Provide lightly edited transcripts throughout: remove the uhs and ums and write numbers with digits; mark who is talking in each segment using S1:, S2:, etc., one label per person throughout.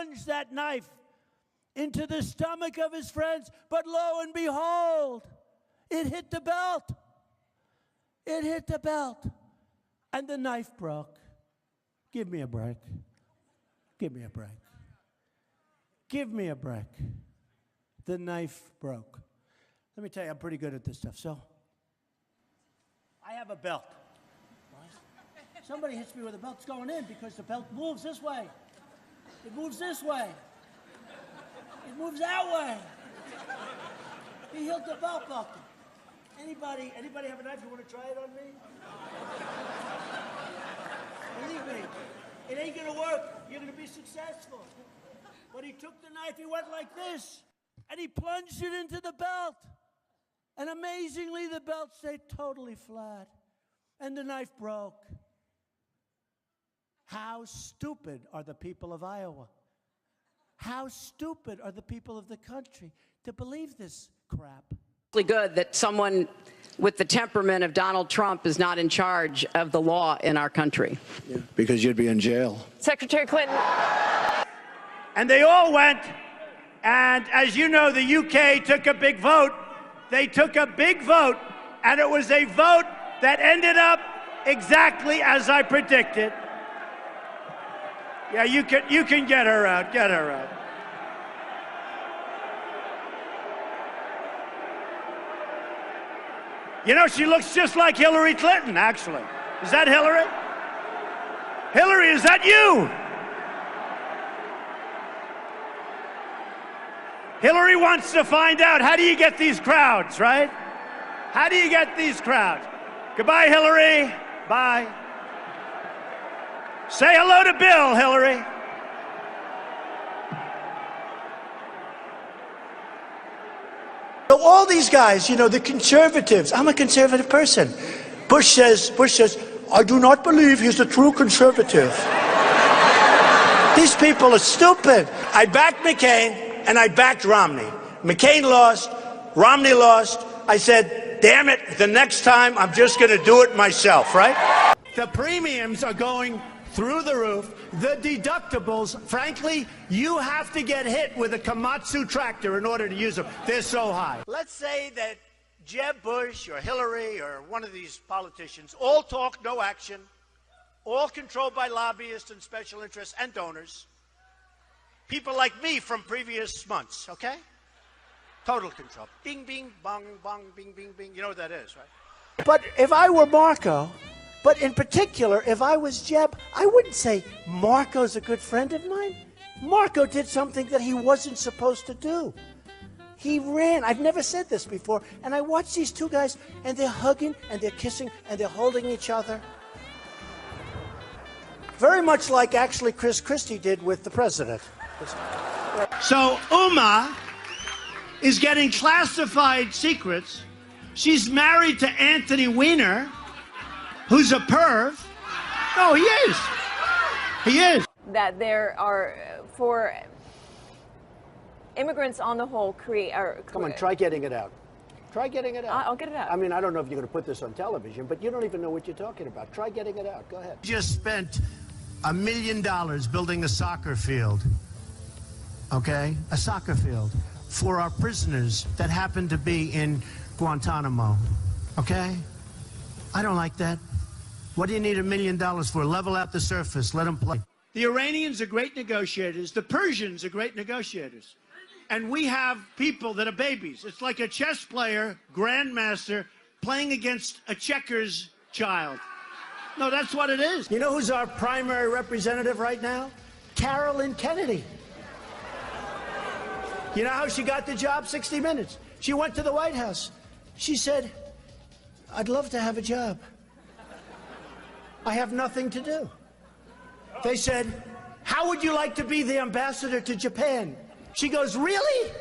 S1: plunged that knife into the stomach of his friends, but lo and behold, it hit the belt. It hit the belt, and the knife broke. Give me a break. Give me a break. Give me a break. The knife broke. Let me tell you, I'm pretty good at this stuff. So, I have a belt. Somebody hits me with a belt. It's going in because the belt moves this way. It moves this way. It moves that way. He hit the belt buckle. Anybody have a knife? You want to try it on me? Believe me, it ain't gonna work. You're gonna be successful. But he took the knife, he went like this, and he plunged it into the belt. And amazingly, the belt stayed totally flat, and the knife broke. How stupid are the people of Iowa? How stupid are the people of the country to believe this crap?
S2: Good that someone with the temperament of Donald Trump is not in charge of the law in our country.
S3: Yeah, because you'd be in jail.
S4: Secretary Clinton.
S1: And they all went, and as you know, the UK took a big vote. They took a big vote, and it was a vote that ended up exactly as I predicted. Yeah, you can get her out. Get her out. You know, she looks just like Hillary Clinton, actually. Is that Hillary? Hillary, is that you? Hillary wants to find out, how do you get these crowds, right? How do you get these crowds? Goodbye, Hillary. Bye. Say hello to Bill, Hillary.
S5: So all these guys, you know, the conservatives, I'm a conservative person. Bush says, I do not believe he's a true conservative. These people are stupid. I backed McCain and I backed Romney. McCain lost, Romney lost. I said, damn it, the next time I'm just going to do it myself, right?
S1: The premiums are going through the roof. The deductibles, frankly, you have to get hit with a Komatsu tractor in order to use them. They're so high. Let's say that Jeb Bush or Hillary or one of these politicians, all talk, no action, all controlled by lobbyists and special interests and donors, people like me from previous months, okay? Total control. Bing, bing, bong, bong, bing, bing, bing. You know what that is, right?
S5: But if I were Marco, but in particular, if I was Jeb, I wouldn't say Marco's a good friend of mine. Marco did something that he wasn't supposed to do. He ran. I've never said this before. And I watch these two guys, and they're hugging, and they're kissing, and they're holding each other. Very much like, actually, Chris Christie did with the president.
S1: So Uma is getting classified secrets. She's married to Anthony Weiner, who's a perv. No, he is. He is.
S4: That there are, for immigrants on the whole,
S5: Come on, try getting it out. Try getting it out.
S4: I'll get it out.
S5: I mean, I don't know if you're going to put this on television, but you don't even know what you're talking about. Try getting it out. Go ahead.
S1: Just spent $1 million building a soccer field, okay? A soccer field for our prisoners that happen to be in Guantanamo, okay? I don't like that. What do you need $1 million for? Level out the surface, let them play. The Iranians are great negotiators. The Persians are great negotiators. And we have people that are babies. It's like a chess player, grandmaster, playing against a checkers child. No, that's what it is. You know who's our primary representative right now? Carolyn Kennedy. You know how she got the job? 60 Minutes. She went to the White House. She said, I'd love to have a job. I have nothing to do. They said, how would you like to be the ambassador to Japan? She goes, really?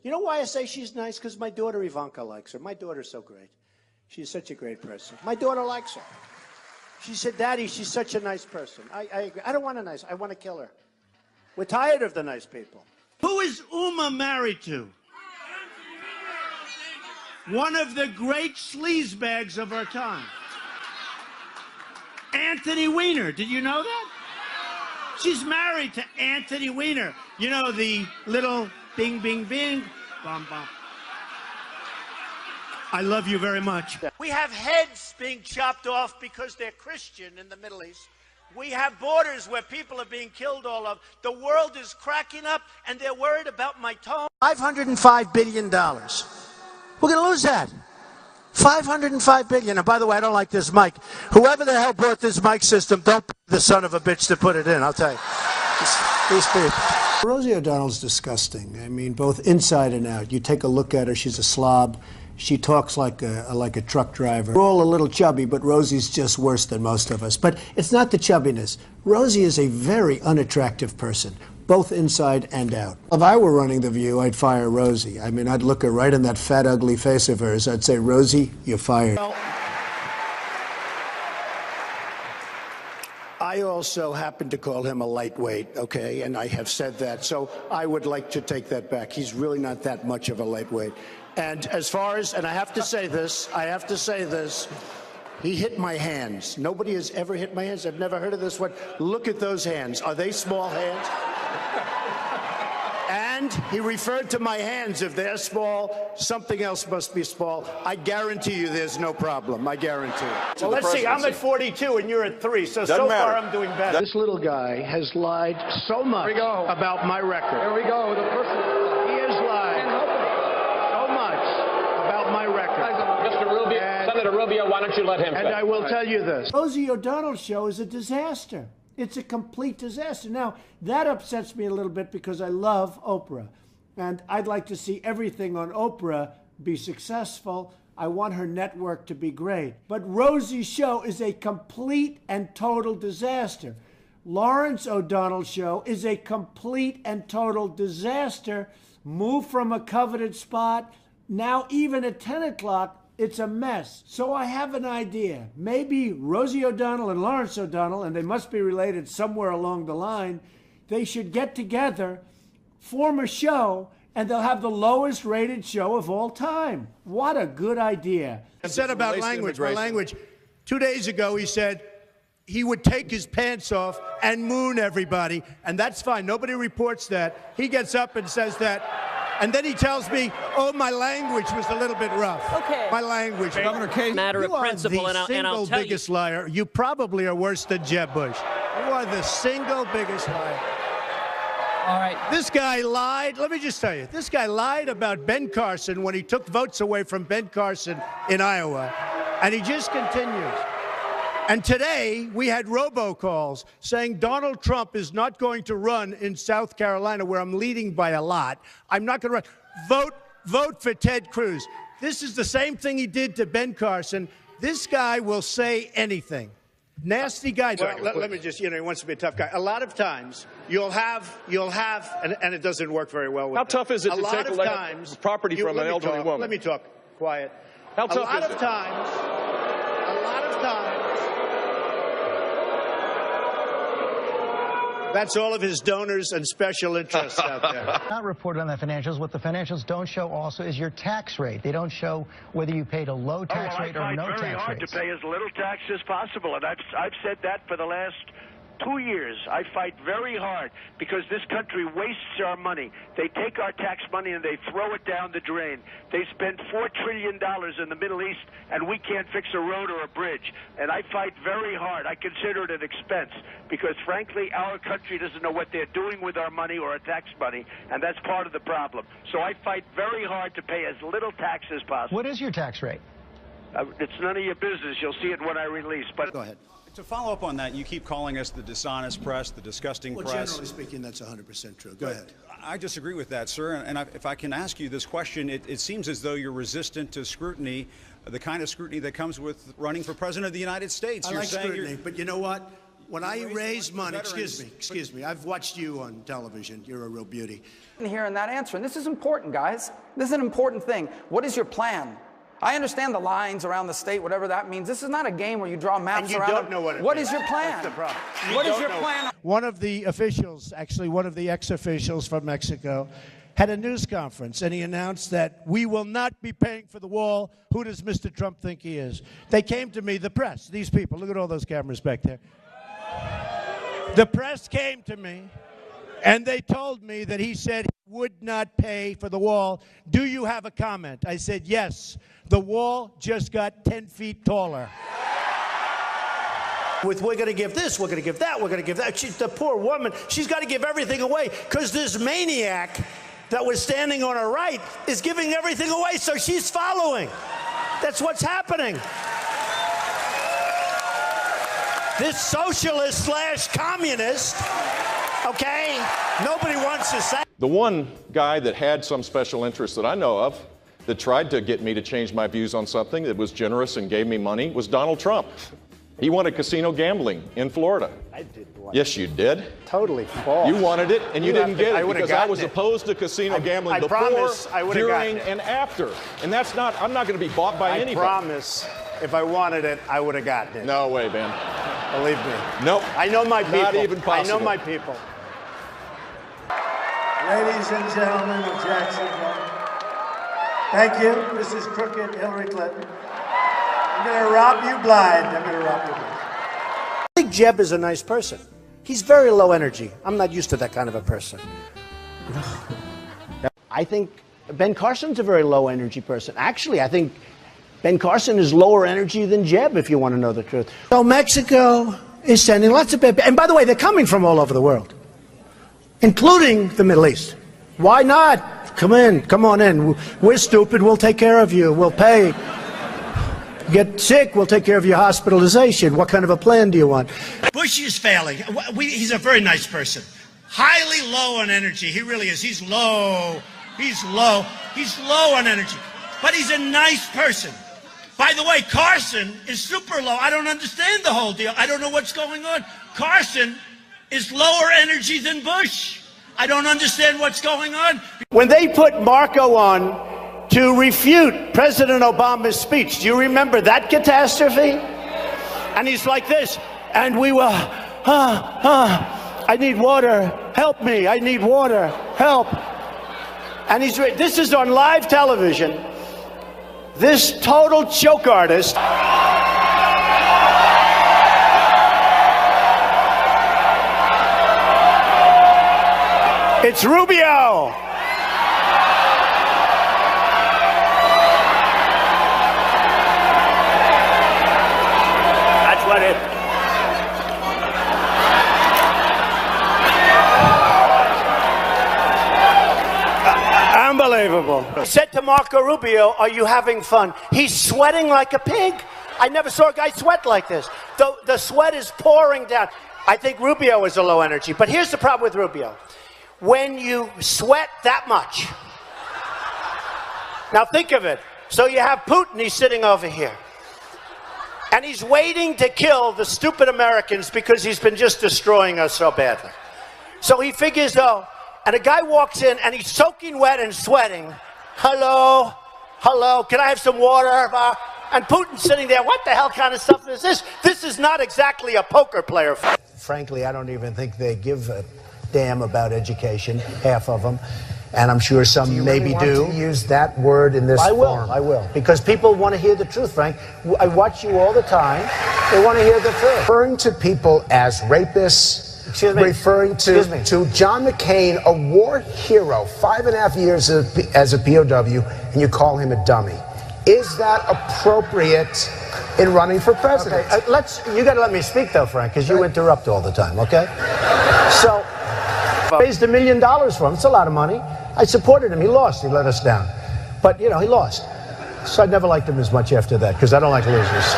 S1: You know why I say she's nice? Because my daughter Ivanka likes her. My daughter's so great. She's such a great person. My daughter likes her. She said, Daddy, she's such a nice person. I agree. I don't want a nice, I want to kill her. We're tired of the nice people. Who is Uma married to? One of the great sleazebags of our time. Anthony Weiner. Did you know that? She's married to Anthony Weiner. You know, the little bing, bing, bing, bum, bum. I love you very much. We have heads being chopped off because they're Christian in the Middle East. We have borders where people are being killed all over. The world is cracking up, and they're worried about my tone. $505 billion. We're going to lose that. $505 billion. And by the way, I don't like this mic. Whoever the hell brought this mic system, don't pay the son of a bitch to put it in, I'll tell you. These people. Rosie O'Donnell's disgusting. I mean, both inside and out. You take a look at her, she's a slob. She talks like a truck driver. We're all a little chubby, but Rosie's just worse than most of us. But it's not the chubbiness. Rosie is a very unattractive person, both inside and out. If I were running The View, I'd fire Rosie. I mean, I'd look her right in that fat, ugly face of hers. I'd say, Rosie, you're fired. Well, I also happen to call him a lightweight, okay? And I have said that. So I would like to take that back. He's really not that much of a lightweight. And as far as, and I have to say this, he hit my hands. Nobody has ever hit my hands. I've never heard of this one. Look at those hands. Are they small hands? And he referred to my hands. If they're small, something else must be small. I guarantee you there's no problem. I guarantee it. Well, let's see. I'm at 42 and you're at 3. So far I'm doing better. This little guy has lied so much about my record.
S6: Here we go. The person.
S1: He has lied so much about my record.
S6: Mr. Rubio, Senator Rubio, why don't you let him
S1: And I will tell you this. Rosie O'Donnell's show is a disaster. It's a complete disaster. Now, that upsets me a little bit because I love Oprah. And I'd like to see everything on Oprah be successful. I want her network to be great. But Rosie's show is a complete and total disaster. Lawrence O'Donnell's show is a complete and total disaster. Moved from a coveted spot. Now, even at 10 o'clock, it's a mess. So I have an idea. Maybe Rosie O'Donnell and Lawrence O'Donnell, and they must be related somewhere along the line, they should get together, form a show, and they'll have the lowest rated show of all time. What a good idea. He said about language. 2 days ago, he said he would take his pants off and moon everybody, and that's fine. Nobody reports that. He gets up and says that. And then he tells me, oh, my language was a little bit rough.
S4: Okay.
S1: My language.
S6: Governor Casey.
S7: Matter of principle, and I'll tell you.
S1: You are the single biggest liar. You probably are worse than Jeb Bush. You are the single biggest liar.
S7: All right.
S1: This guy lied. Let me just tell you. This guy lied about Ben Carson when he took votes away from Ben Carson in Iowa. And he just continues. And today, we had robocalls saying Donald Trump is not going to run in South Carolina, where I'm leading by a lot. I'm not going to run. Vote for Ted Cruz. This is the same thing he did to Ben Carson. This guy will say anything. Nasty guy. Well, let me just, he wants to be a tough guy. A lot of times, you'll have, and it doesn't work very well with
S6: How tough is it to take property from an elderly woman?
S1: Let me talk. Quiet.
S6: How tough is it?
S1: A lot of times, that's all of his donors and special interests out there.
S8: Not reported on the financials. What the financials don't show also is your tax rate. They don't show whether you paid a low tax rate or no tax rate.
S9: I fight very hard to pay as little tax as possible, and I've said that for the last 2 years. I fight very hard because this country wastes our money. They take our tax money and they throw it down the drain. They spend $4 trillion in the Middle East, and we can't fix a road or a bridge. And I fight very hard. I consider it an expense because, frankly, our country doesn't know what they're doing with our money or our tax money, and that's part of the problem. So I fight very hard to pay as little tax as possible.
S8: What is your tax rate?
S9: It's none of your business. You'll see it when I release. But
S3: Go ahead.
S10: To follow up on that, you keep calling us the dishonest press, the disgusting press.
S1: Generally speaking, that's 100% true. Go ahead.
S10: I disagree with that, sir. And if I can ask you this question, it seems as though you're resistant to scrutiny, the kind of scrutiny that comes with running for president of the United States.
S1: I like scrutiny, but you know what? When I raise money, excuse me, I've watched you on television. You're a real beauty.
S6: Hearing that answer, and this is important, guys. This is an important thing. What is your plan? I understand the lines around the state, whatever that means. This is not a game where you draw maps around.
S1: And you don't know what it means.
S6: What is your plan?
S1: That's the problem.
S6: What is your plan?
S1: One of the officials, actually one of the ex-officials from Mexico, had a news conference, and he announced that we will not be paying for the wall. Who does Mr. Trump think he is? They came to me, the press, these people. Look at all those cameras back there. The press came to me, and they told me that he said he would not pay for the wall. Do you have a comment? I said, yes. The wall just got 10 feet taller.
S5: We're going to give this, we're going to give that, we're going to give that. The poor woman, she's got to give everything away because this maniac that was standing on her right is giving everything away, so she's following. That's what's happening. This socialist slash communist, okay, nobody wants to say.
S11: The one guy that had some special interest that I know of that tried to get me to change my views on something that was generous and gave me money was Donald Trump. He wanted casino gambling in Florida.
S3: I did want
S11: Yes, you did.
S3: Totally false.
S11: You wanted it, and you didn't get it because I was
S3: it.
S11: opposed to casino gambling
S3: I
S11: before,
S3: promise I would've
S11: during,
S3: gotten it.
S11: and after. And that's not, I'm not going to be bought by anybody.
S3: I promise, if I wanted it, I would have gotten it.
S11: No way, man.
S3: Believe me.
S11: Nope.
S3: I know my people.
S11: Not even possible.
S3: I know my people.
S5: Ladies and gentlemen of Jacksonville, thank you. This is crooked Hillary Clinton. I'm going to rob you blind. I'm going to rob you blind. I think Jeb is a nice person. He's very low energy. I'm not used to that kind of a person. I think Ben Carson's a very low energy person. Actually, I think Ben Carson is lower energy than Jeb, if you want to know the truth. So Mexico is sending lots of people. And by the way, they're coming from all over the world, including the Middle East. Why not? Come in. Come on in. We're stupid. We'll take care of you. We'll pay. Get sick, we'll take care of your hospitalization. What kind of a plan do you want? Bush is failing. He's a very nice person. Highly low on energy. He really is. He's low. He's low. He's low on energy. But he's a nice person. By the way, Carson is super low. I don't understand the whole deal. I don't know what's going on. Carson is lower energy than Bush. I don't understand what's going on. When they put Marco on to refute President Obama's speech. Do you remember that catastrophe? And he's like this, and we were, I need water, help me, I need water, help. And this is on live television. This total joke artist. It's Rubio. What it? Unbelievable. I said to Marco Rubio, are you having fun? He's sweating like a pig. I never saw a guy sweat like this. The sweat is pouring down. I think Rubio is a low energy. But here's the problem with Rubio. When you sweat that much. Now think of it. So you have Putin, he's sitting over here. And he's waiting to kill the stupid Americans because he's been just destroying us so badly. So he figures, oh, and a guy walks in and he's soaking wet and sweating. Hello, hello, can I have some water? And Putin's sitting there, what the hell kind of stuff is this? This is not exactly a poker player. Frankly, I don't even think they give a damn about education, half of them. And I'm sure some maybe do. Want to use that word in this form? I will. Because people want to hear the truth, Frank. I watch you all the time. They want to hear the truth.
S12: Referring to people as rapists, referring to John McCain, a war hero, 5.5 years as a POW, and you call him a dummy. Is that appropriate in running for president?
S5: Okay, you got to let me speak, though, Frank, because you interrupt all the time, okay? So, raised $1 million for him. It's a lot of money. I supported him. He lost. He let us down. But, you know, he lost. So I never liked him as much after that because I don't like losers.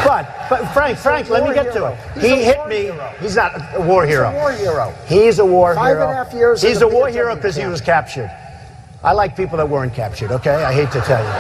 S5: But Frank, let me get to it. He hit me. He's not a war hero.
S12: He's a war hero.
S5: He's a war hero.
S12: 5.5 years.
S5: He's a war hero because he was captured. I like people that weren't captured, okay? I hate to tell you.